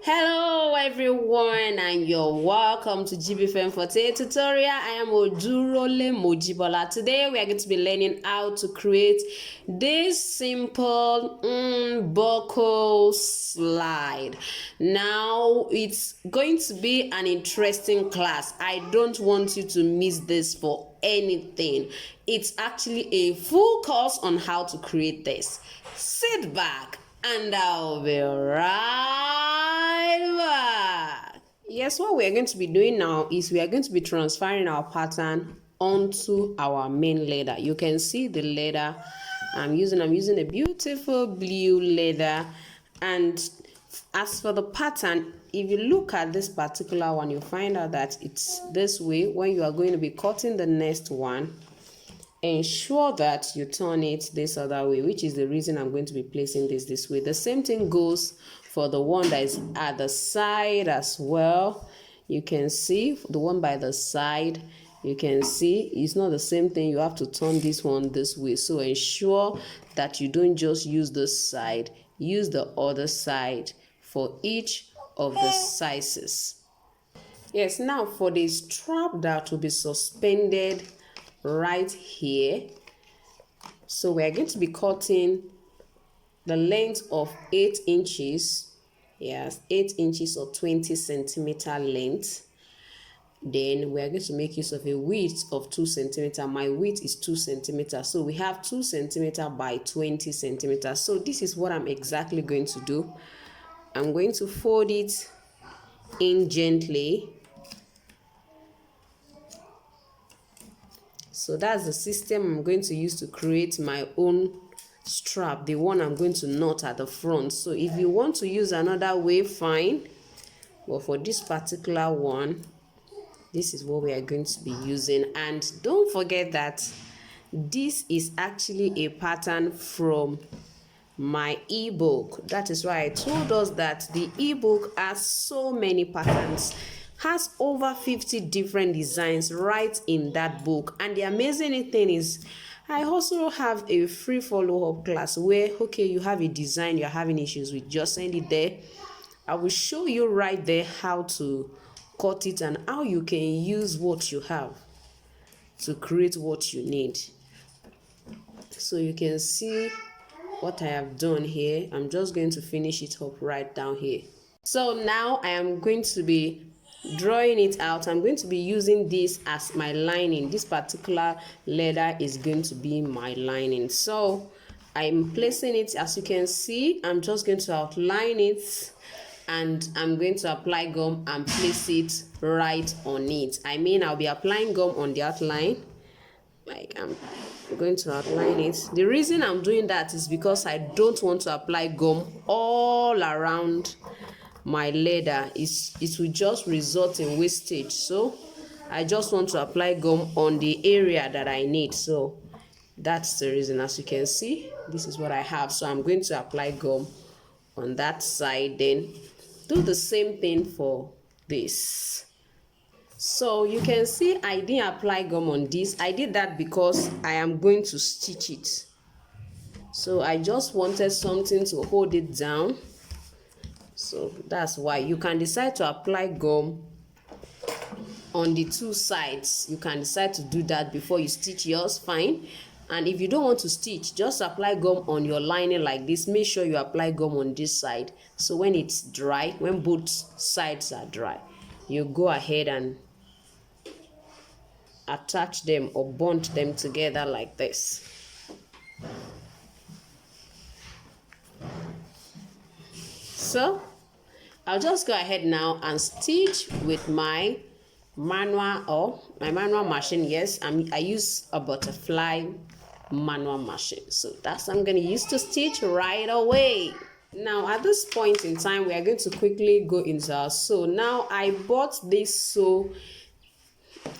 Hello everyone, and you're welcome to GBFM for today's tutorial. I am Odurole Mojibola. Today we are going to be learning how to create this simple buckle slide. Now it's going to be an interesting class. I don't want you to miss this for anything. It's actually a full course on how to create this. Sit back and I'll be right back. Yes, what we are going to be doing now is we are going to be transferring our pattern onto our main leather. You can see the leather I'm using a beautiful blue leather. And as for the pattern, if you look at this particular one, you find out that it's this way. When you are going to be cutting the next one, ensure that you turn it this other way, which is the reason I'm going to be placing this way. The same thing goes for the one that is at the side as well. You can see the one by the side, you can see it's not the same thing. You have to turn this one this way. So ensure that you don't just use this side, use the other side for each of the sizes. Yes, now for the strap that will be suspended right here, so we are going to be cutting the length of 8 inches. Yes, 8 inches or 20 centimeter length. Then we are going to make use of a width of 2 centimeter. My width is 2 centimeters, so we have 2 centimeter by 20 centimeters. So this is what I'm exactly going to do. I'm going to fold it in gently. So that's the system I'm going to use to create my own strap, the one I'm going to knot at the front. So if you want to use another way, fine. But for this particular one, this is what we are going to be using. And don't forget that this is actually a pattern from my ebook. That is why I told us that the ebook has so many patterns, has over 50 different designs right in that book. And the amazing thing is, I also have a free follow-up class where, okay, you have a design you're having issues with, just send it there. I will show you right there how to cut it and how you can use what you have to create what you need. So you can see what I have done here. I'm just going to finish it up right down here. So now I am going to be drawing it out. I'm going to be using this as my lining. This particular leather is going to be my lining. So I'm placing it, as you can see. I'm just going to outline it and I'm going to apply gum and place it right on it. I mean, I'll be applying gum on the outline, like I'm going to outline it. The reason I'm doing that is because I don't want to apply gum all around my leather. It will just result in wastage. So I just want to apply gum on the area that I need. So that's the reason. As you can see, this is what I have. So I'm going to apply gum on that side, then do the same thing for this. So you can see I didn't apply gum on this. I did that because I am going to stitch it. So I just wanted something to hold it down. So that's why. You can decide to apply gum on the two sides. You can decide to do that before you stitch yours, fine. And if you don't want to stitch, just apply gum on your lining like this. Make sure you apply gum on this side. So when it's dry, when both sides are dry, you go ahead and attach them or bond them together like this. So I'll just go ahead now and stitch with my manual machine. Yes, I use a butterfly manual machine. So that's what I'm going to use to stitch right away. Now at this point in time, we are going to quickly go into our sew. Now I bought this sew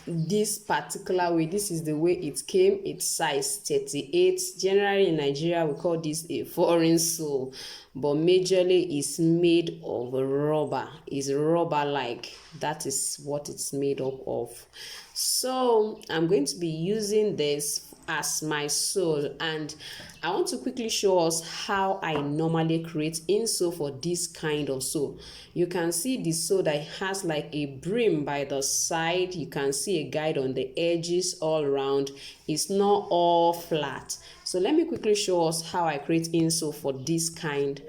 this particular way. This is the way it came. It's size 38. Generally in Nigeria we call this a foreign sew, but majorly it's made of rubber. It's rubber like, that is what it's made up of. So I'm going to be using this as my sole, and I want to quickly show us how I normally create insole for this kind of sole. You can see the sole that has like a brim by the side. You can see a guide on the edges all around. It's not all flat. So let me quickly show us how I create insole for this kind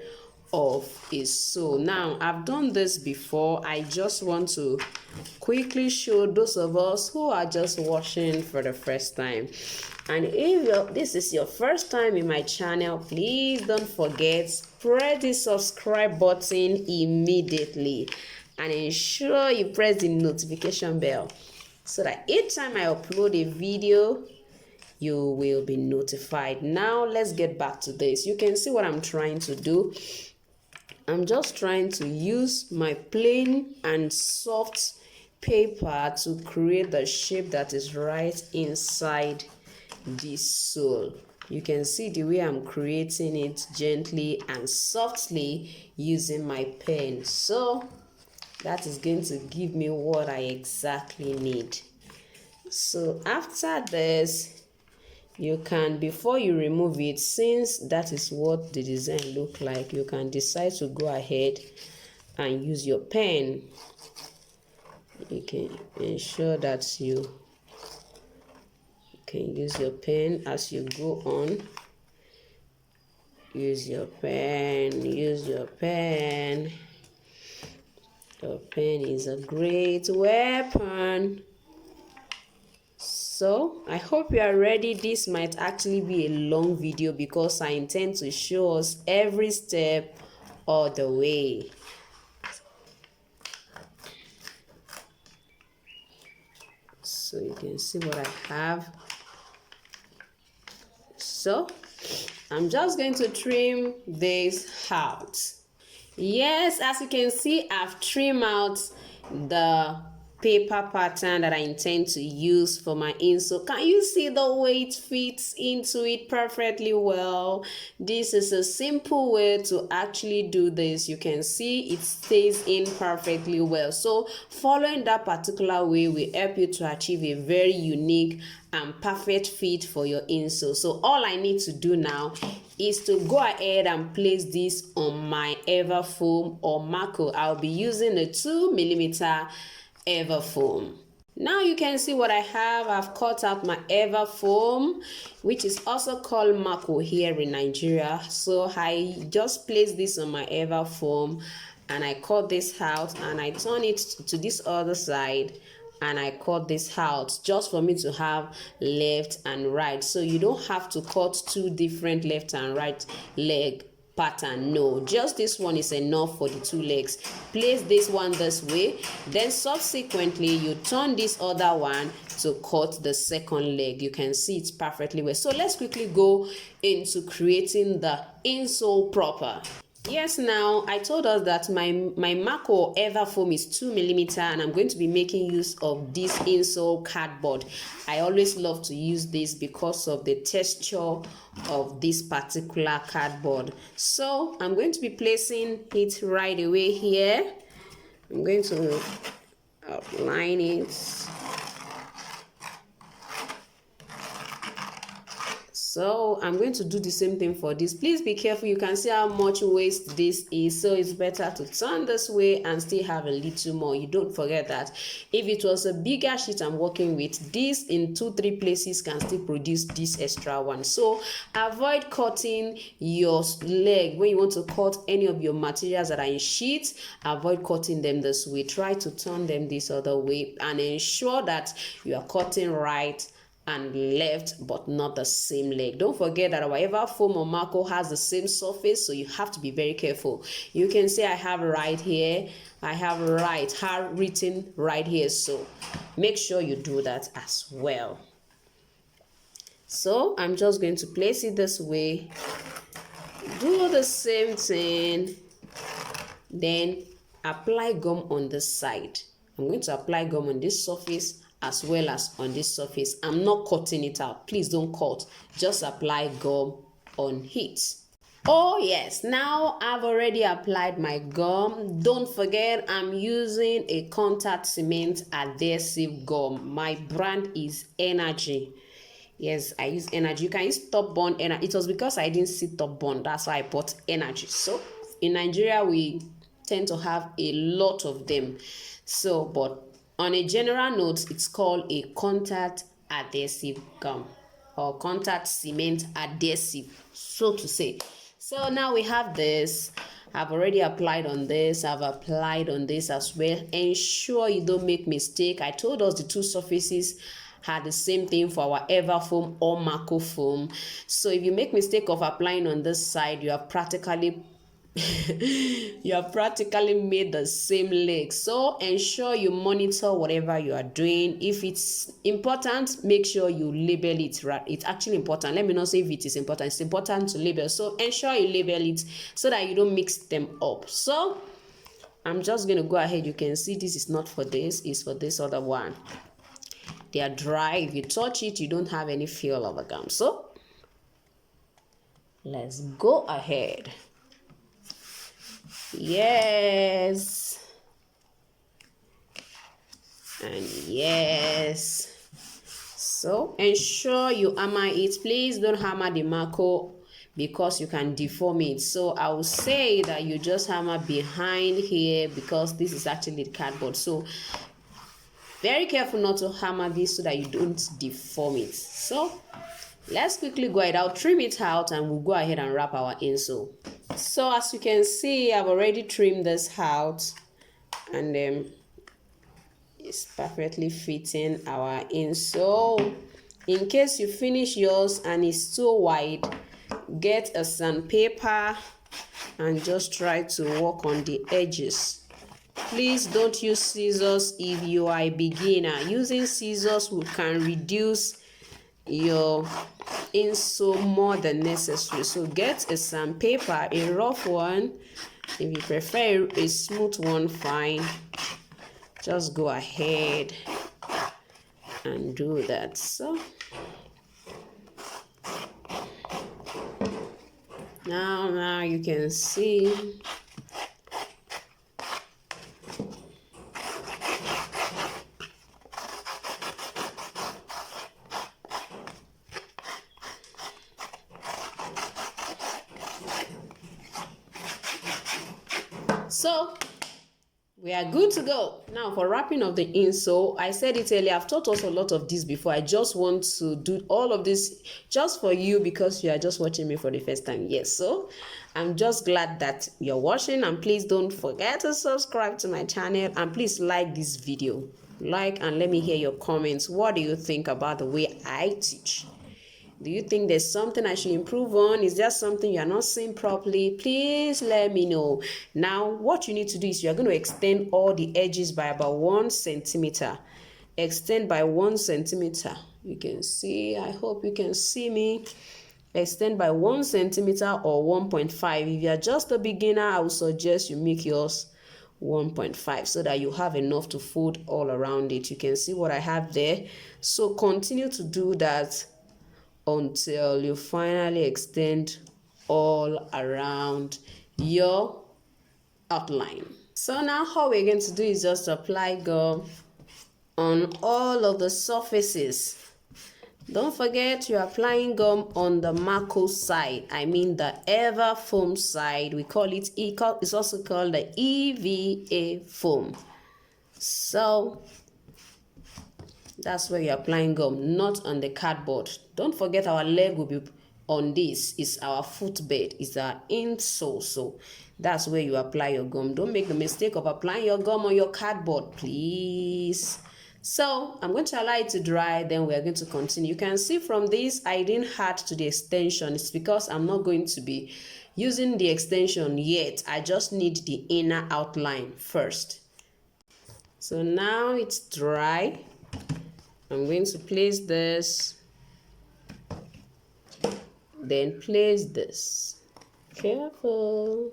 of a sole. Now I've done this before. I just want to quickly show those of us who are just watching for the first time, and if this is your first time in my channel, please don't forget, press the subscribe button immediately and ensure you press the notification bell so that each time I upload a video you will be notified. Now let's get back to this. You can see what I'm trying to do. I'm just trying to use my plain and soft paper to create the shape that is right inside this sole. You can see the way I'm creating it gently and softly using my pen. So that is going to give me what I exactly need. So after this, you can, before you remove it, since that is what the design look like, you can decide to go ahead and use your pen. You can ensure that you can use your pen as you go on. Use your pen, use your pen. Your pen is a great weapon. So I hope you are ready. This might actually be a long video because I intend to show us every step all the way. So you can see what I have. So I'm just going to trim this out. Yes, as you can see, I've trimmed out the paper pattern that I intend to use for my insole. Can you see the way it fits into it perfectly well? This is a simple way to actually do this. You can see it stays in perfectly well. So following that particular way will help you to achieve a very unique and perfect fit for your insole. So all I need to do now is to go ahead and place this on my Everfoam or Marco. I'll be using a 2mm Everfoam. Now you can see what I have. I've cut out my Everfoam, which is also called Marco here in Nigeria. So I just place this on my Everfoam and I cut this out and I turn it to this other side and I cut this out just for me to have left and right. So you don't have to cut two different left and right leg pattern. No, just this one is enough for the two legs. Place this one this way, then subsequently you turn this other one to cut the second leg. You can see it perfectly well. So let's quickly go into creating the insole proper. Yes, now I told us that my Marco Everfoam is 2mm and I'm going to be making use of this Insole cardboard. I always love to use this because of the texture of this particular cardboard. So I'm going to be placing it right away here. I'm going to outline it. So I'm going to do the same thing for this. Please be careful. You can see how much waste this is. So it's better to turn this way and still have a little more. You don't forget that. If it was a bigger sheet I'm working with, this in 2-3 places can still produce this extra one. So avoid cutting your leg. When you want to cut any of your materials that are in sheets, avoid cutting them this way. Try to turn them this other way and ensure that you are cutting right and left, but not the same leg. Don't forget that our Everfoam or Marco has the same surface, so you have to be very careful. You can see I have right here, I have right written right here, so make sure you do that as well. So I'm just going to place it this way, do the same thing, then apply gum on this side. I'm going to apply gum on this surface as well as on this surface. I'm not cutting it out. Please don't cut. Just apply gum on it. Oh yes, now I've already applied my gum. Don't forget I'm using a contact cement adhesive gum. My brand is Energy. Yes, I use energy. You can use top bond energy. It was because I didn't see top bond, that's why I bought energy. So in Nigeria we tend to have a lot of them. So but on a general note, it's called a contact adhesive gum or contact cement adhesive, so to say. So now we have this. I've already applied on this. I've applied on this as well. Ensure you don't make mistake. I told us the two surfaces had the same thing for our Ever foam or Mako foam. So if you make mistake of applying on this side, you have practically made the same leg. So ensure you monitor whatever you are doing. If it's important, make sure you label it right. It's actually important. Let me not say if it is important. It's important to label. So ensure you label it so that you don't mix them up. So I'm just going to go ahead. You can see this is not for this, it's for this other one. They are dry. If you touch it, you don't have any feel of the gum. So let's go ahead. Yes. And yes. So ensure you hammer it. Please don't hammer the Mako because you can deform it. So I will say that you just hammer behind here because this is actually the cardboard. So very careful not to hammer this so that you don't deform it. So let's quickly go ahead. I'll trim it out and we'll go ahead and wrap our insole. So as you can see, I've already trimmed this out and it's perfectly fitting our insole. In case you finish yours and it's too wide, get a sandpaper and just try to work on the edges. Please don't use scissors if you are a beginner. Using scissors can reduce your insole more than necessary. So get a sandpaper, a rough one. If you prefer a smooth one, fine. Just go ahead and do that. So now you can see so we are good to go. Now for wrapping of the insole, I said it earlier, I've taught us a lot of this before. I just want to do all of this just for you because you are just watching me for the first time. Yes, so I'm just glad that you're watching, and please don't forget to subscribe to my channel and please like this video. Like and let me hear your comments. What do you think about the way I teach? Do you think there's something I should improve on? Is there something you're not seeing properly? Please let me know. Now, what you need to do is you're going to extend all the edges by about 1 centimeter. Extend by 1 centimeter. You can see, I hope you can see me. Extend by 1 centimeter or 1.5. If you're just a beginner, I would suggest you make yours 1.5 so that you have enough to fold all around it. You can see what I have there. So continue to do that until you finally extend all around your outline. So now how we're going to do is just apply gum on all of the surfaces. Don't forget you're applying gum on the Mako side. I mean the Ever foam side. We call it it's also called the EVA foam. So that's where you're applying gum, not on the cardboard. Don't forget our leg will be on this. It's our footbed. It's our insole. So that's where you apply your gum. Don't make the mistake of applying your gum on your cardboard, please. So I'm going to allow it to dry, then we're going to continue. You can see from this, I didn't add to the extension. It's because I'm not going to be using the extension yet. I just need the inner outline first. So now it's dry. I'm going to place this, then place this. Careful.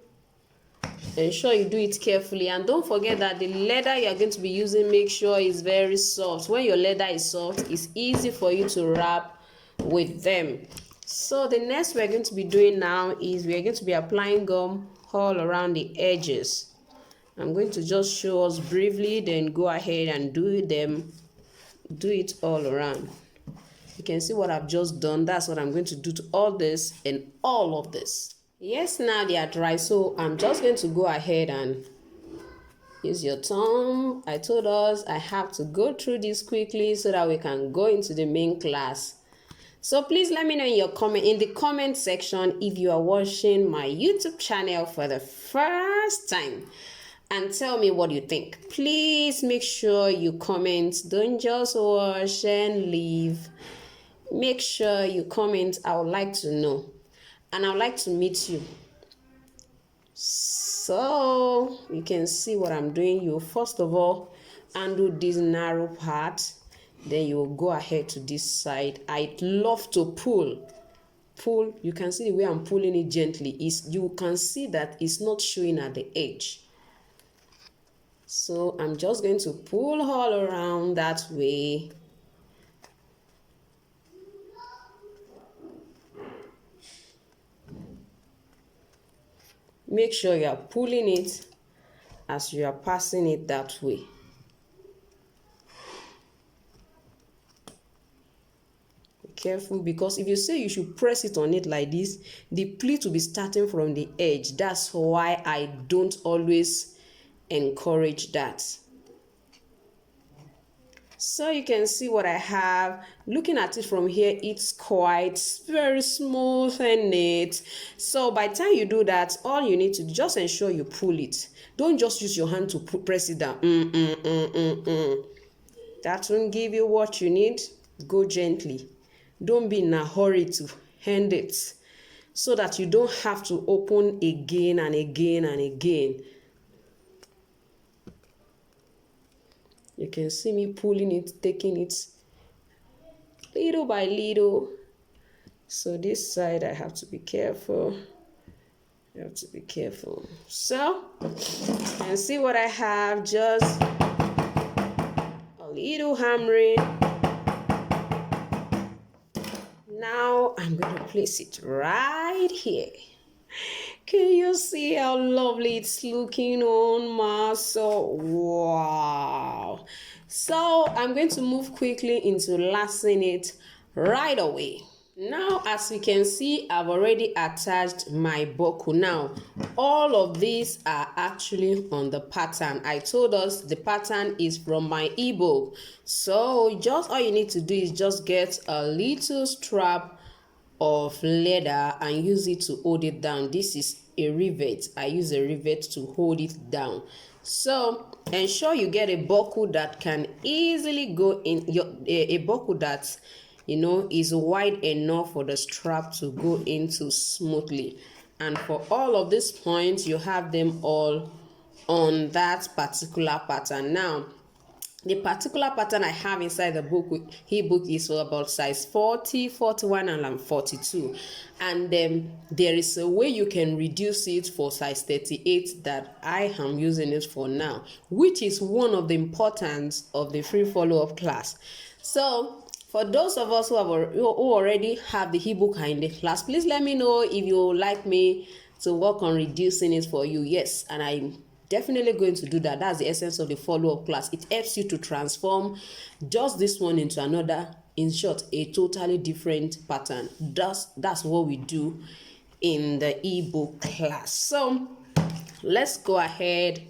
Ensure you do it carefully, and don't forget that the leather you're going to be using, make sure it's very soft. When your leather is soft, it's easy for you to wrap with them. So the next we're going to be doing now is we're going to be applying gum all around the edges. I'm going to just show us briefly, then go ahead and do it all around. You can see what I've just done. That's what I'm going to do to all this and all of this. Yes, now they are dry, so I'm just going to go ahead and use your thumb. I told us I have to go through this quickly so that we can go into the main class. So please let me know in the comment section if you are watching my YouTube channel for the first time, and tell me what you think. Please make sure you comment. Don't just watch and leave. Make sure you comment. I would like to know, and I would like to meet you. So you can see what I'm doing. You first of all undo this narrow part, then you will go ahead to this side. I love to pull. You can see the way I'm pulling it gently. You can see that it's not showing at the edge. So I'm just going to pull all around that way. Make sure you are pulling it as you are passing it that way. Be careful, because if you say you should press it on it like this, the pleat will be starting from the edge. That's why I don't always encourage that. So you can see what I have. Looking at it from here, it's quite very smooth and neat. So by the time you do that, all you need to just ensure you pull it. Don't just use your hand to press it down. That won't give you what you need. Go gently. Don't be in a hurry to hand it, so that you don't have to open again and again and again. You can see me pulling it, taking it little by little. So this side I have to be careful. So you can see what I have, just a little hammering. Now I'm going to place it right here. Can you see how lovely it's looking on my so wow. So I'm going to move quickly into lacing it right away. Now, as you can see, I've already attached my buckle. Now, all of these are actually on the pattern. I told us the pattern is from my ebook. So just all you need to do is just get a little strap of leather and use it to hold it down. This is a rivet. I use a rivet to hold it down. So ensure you get a buckle that can easily go in, a buckle that is wide enough for the strap to go into smoothly. And for all of these points, you have them all on that particular pattern. Now, the particular pattern I have inside the ebook is for about size 40, 41, and 42. And there is a way you can reduce it for size 38 that I am using it for now, which is one of the importance of the free follow-up class. So for those of us who already have the ebook in the class, please let me know if you would like me to work on reducing it for you. Yes, and I'm definitely going to do that. That's the essence of the follow-up class. It helps you to transform just this one into another. In short, a totally different pattern. That's what we do in the ebook class. So let's go ahead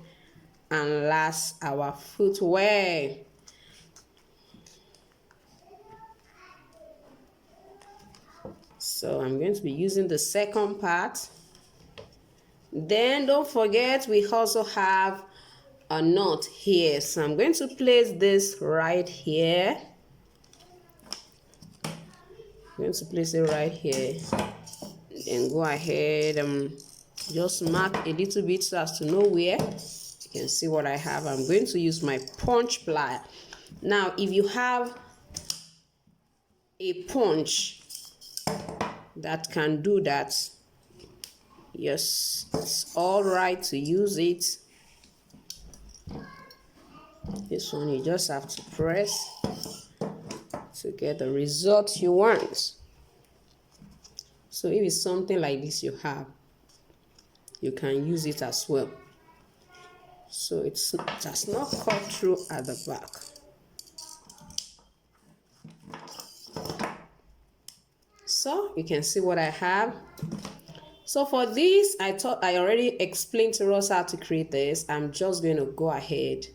and lace our footwear. So I'm going to be using the second part. Then don't forget, we also have a knot here. So I'm going to place this right here. I'm going to place it right here. Then go ahead and just mark a little bit so as to know where. You can see what I have. I'm going to use my punch plier. Now, if you have a punch that can do that, yes, it's all right to use it. This one you just have to press to get the result you want. So if it's something like this you have, you can use it as well. So it does not cut through at the back. you can see what I have. So for this, I thought I already explained to us how to create this. I'm just going to go ahead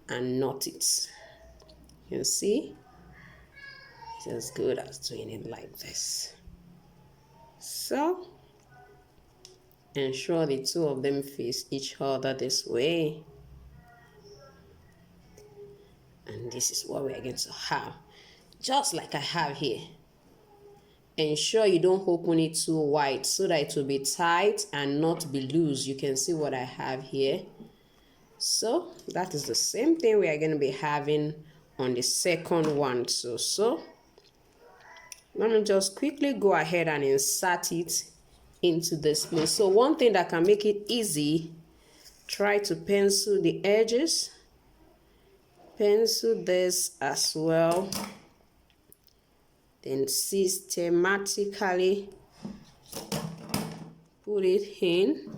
and knot it. You see, it's as good as doing it like this. So ensure the two of them face each other this way, and this is what we are going to have, just like I have here. Ensure you don't open it too wide so that it will be tight and not be loose. You can see what I have here. So that is the same thing we are going to be having on the second one. So let me just quickly go ahead and insert it into this place. So one thing that can make it easy, try to pencil the edges. Pencil this as well. Then systematically put it in.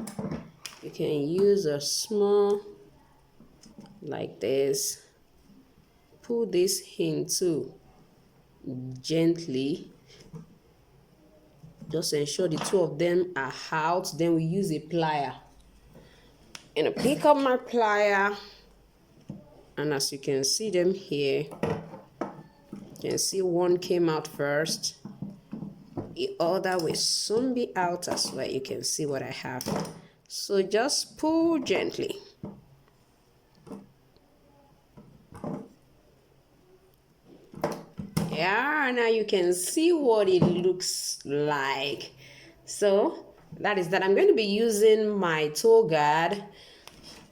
You can use a small like this. Pull this in too gently. Just ensure the two of them are out. Then we use a plier. And I pick up my plier, and as you can see them here, you can see one came out first. The other will soon be out as well. You can see what I have. So just pull gently. Yeah, now you can see what it looks like. So that is that. I'm going to be using my toe guard,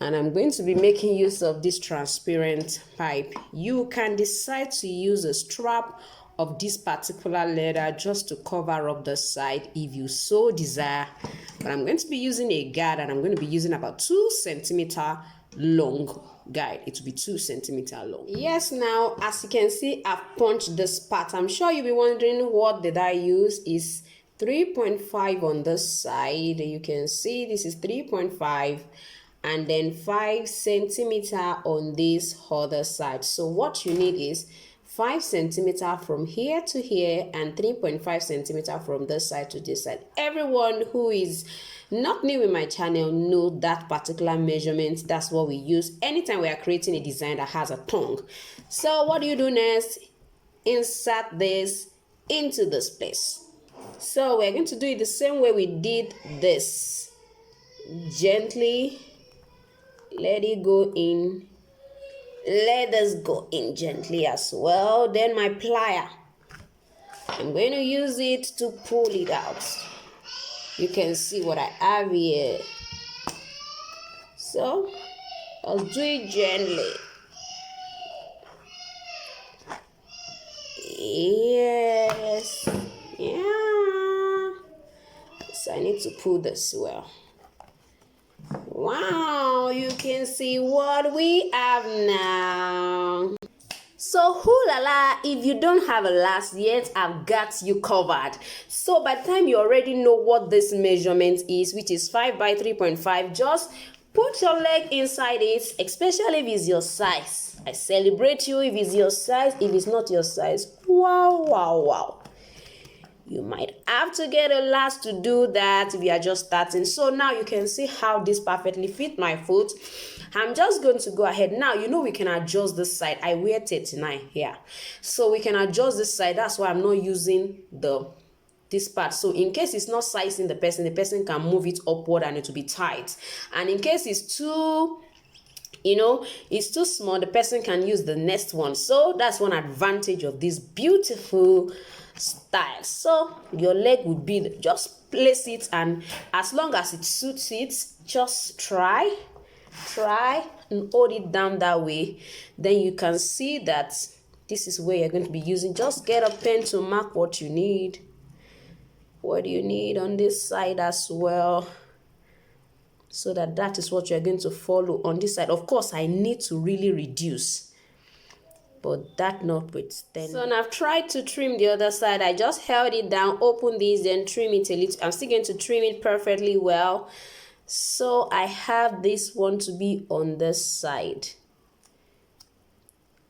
and I'm going to be making use of this transparent pipe. You can decide to use a strap of this particular leather just to cover up the side if you so desire. But I'm going to be using a guard, and I'm going to be using about 2 centimeter long guide. It will be 2 centimeter long. Yes, now as you can see, I've punched this part. I'm sure you'll be wondering what did I use. Is 3.5 on this side. You can see this is 3.5, and then 5 centimeter on this other side. So what you need is 5 centimeter from here to here and 3.5 centimeter from this side to this side. Everyone who is not new in my channel know that particular measurement. That's what we use anytime we are creating a design that has a tongue. So what do you do next? Insert this into this place. So we're going to do it the same way we did this. Gently let it go in. Let this go in gently as well. Then my plier, I'm going to use it to pull it out. You can see what I have here. So I'll do it gently. Yes. Yeah. So I need to pull this well. Wow, you can see what we have now. So la, if you don't have a last yet, I've got you covered. So by the time you already know what this measurement is, which is 5 by 3.5, just put your leg inside it, especially if it's your size. I celebrate you if it's your size. If it's not your size, wow. You might have to get a last to do that if you are just starting. So now you can see how this perfectly fit my foot. I'm just going to go ahead. Now, you know we can adjust this side. I wear 39 here. So we can adjust this side. That's why I'm not using this part. So in case it's not sizing the person can move it upward and it will be tight. And in case it's too, it's too small, the person can use the next one. So that's one advantage of this beautiful style. So your leg would be, just place it, and as long as it suits it, just try and hold it down that way. Then you can see that this is where you're going to be using. Just get a pen to mark what you need. What do you need on this side as well, so that is what you're going to follow on this side. Of course, I need to really reduce, but that notwithstanding. So now I've tried to trim the other side. I just held it down, open this, then trim it a little. I'm still going to trim it perfectly well. So I have this one to be on this side,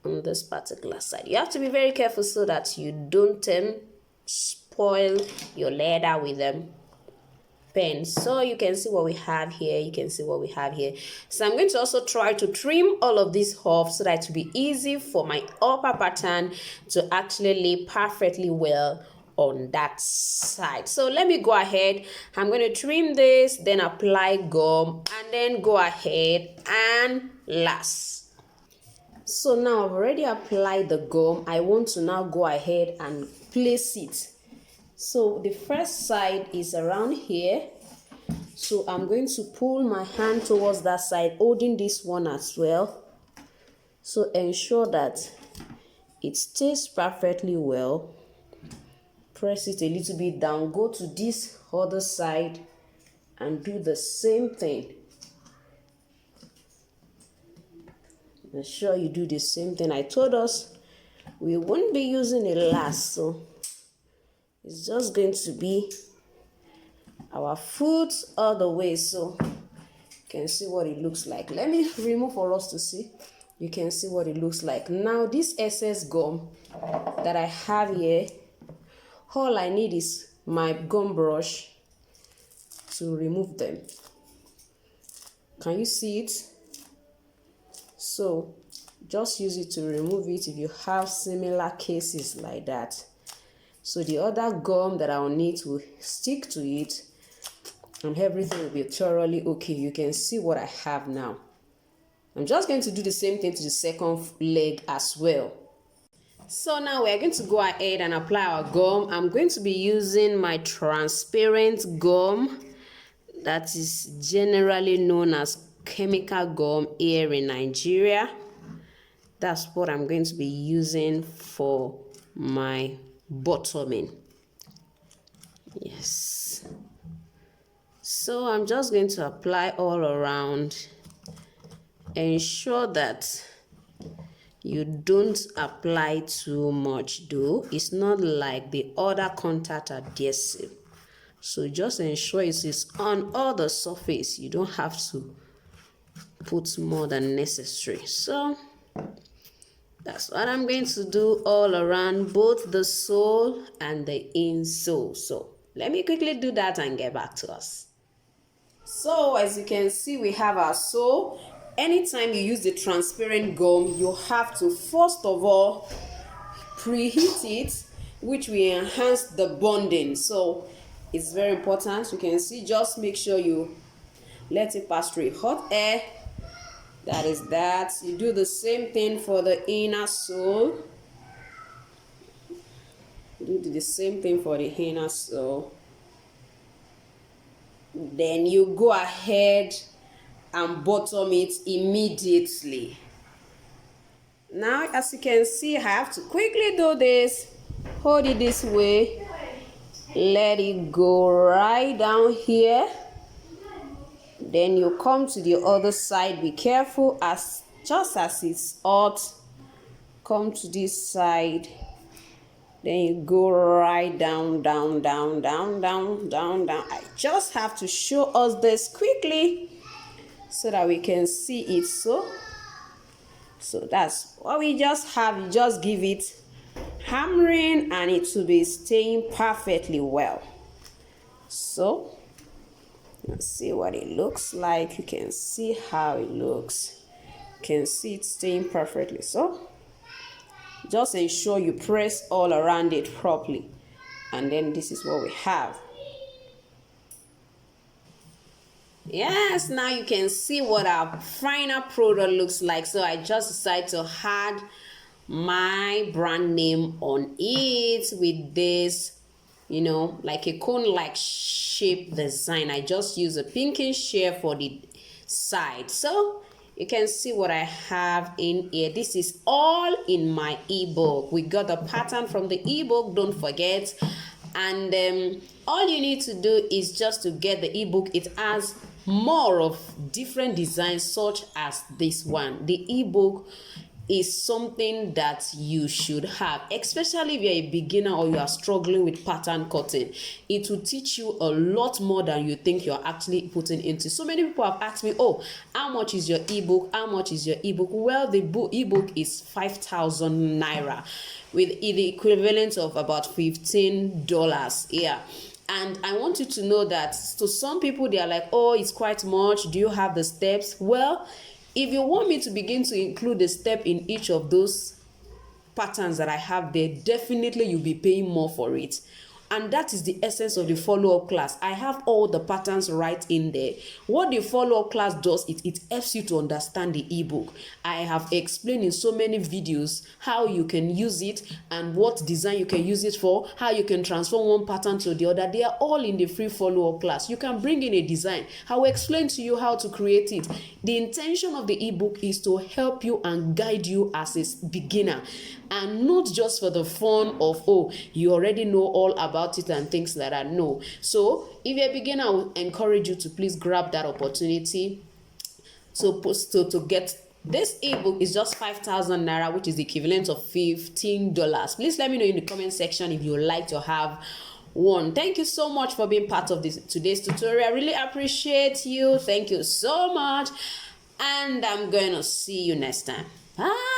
on this particular side. You have to be very careful so that you don't spoil spoil your leather with them pen. So you can see what we have here. You can see what we have here. So I'm going to also try to trim all of this off so that it will be easy for my upper pattern to actually lay perfectly well on that side. So let me go ahead. I'm going to trim this, then apply gum, and then go ahead and last. So now I've already applied the gum. I want to now go ahead and place it. So the first side is around here. So I'm going to pull my hand towards that side, holding this one as well. So ensure that it stays perfectly well. Press it a little bit down. Go to this other side and do the same thing. Ensure you do the same thing. I told us we won't be using a last, so it's just going to be our foot all the way. So you can see what it looks like. Let me remove for us to see. You can see what it looks like. Now this excess gum that I have here, all I need is my gum brush to remove them. Can you see it? So just use it to remove it if you have similar cases like that. So the other gum that I'll need to stick to it, and everything will be thoroughly okay. You can see what I have now. I'm just going to do the same thing to the second leg as well. So now we're going to go ahead and apply our gum. I'm going to be using my transparent gum that is generally known as chemical gum here in Nigeria. That's what I'm going to be using for my bottoming. Yes. So I'm just going to apply all around. Ensure that you don't apply too much though. It's not like the other contact adhesive. So just ensure it is on all the surface. You don't have to put more than necessary. So that's what I'm going to do all around both the sole and the insole. So let me quickly do that and get back to us. So as you can see, we have our sole. Anytime you use the transparent gum, you have to first of all preheat it, which will enhance the bonding. So it's very important. You can see, just make sure you let it pass through hot air. That is that. You do the same thing for the inner sole. Do the same thing for the inner sole. Then you go ahead and bottom it immediately. Now, as you can see, I have to quickly do this. Hold it this way. Let it go right down here. Then you come to the other side. Be careful, as just as it's hot. Come to this side. Then you go right down, down, down, down, down, down, down. I just have to show us this quickly so that we can see it. So that's what we just have. You just give it hammering and it will be staying perfectly well. So let's see what it looks like. You can see how it looks. You can see it staying perfectly. So just ensure you press all around it properly. And then this is what we have. Yes, now you can see what our final product looks like. So I just decided to add my brand name on it with this, you know, like a cone-like shape design. I just use a pinkish shade for the side. So you can see what I have in here. This is all in my ebook. We got the pattern from the ebook, don't forget. And all you need to do is just to get the ebook. It has more of different designs such as this one. The ebook is something that you should have, especially if you're a beginner or you are struggling with pattern cutting. It will teach you a lot more than you think you're actually putting into. So many people have asked me, oh, how much is your ebook? How much is your ebook? Well, the ebook is 5,000 naira. with the equivalent of about $15. Yeah. And I want you to know that to some people, they are like, oh, it's quite much. Do you have the steps? Well, if you want me to begin to include the step in each of those patterns that I have there, definitely you'll be paying more for it. And that is the essence of the follow-up class. I have all the patterns right in there. What the follow-up class does, it helps you to understand the ebook. I have explained in so many videos how you can use it and what design you can use it for, how you can transform one pattern to the other. They are all in the free follow-up class. You can bring in a design. I will explain to you how to create it. The intention of the ebook is to help you and guide you as a beginner, and not just for the fun of, oh, you already know all about it and things like that. No. So if you're a beginner, I would encourage you to please grab that opportunity to get this ebook. Is just 5,000 naira, which is the equivalent of $15. Please let me know in the comment section if you would like to have one. Thank you so much for being part of today's tutorial. I really appreciate you. Thank you so much, and I'm going to see you next time. Bye.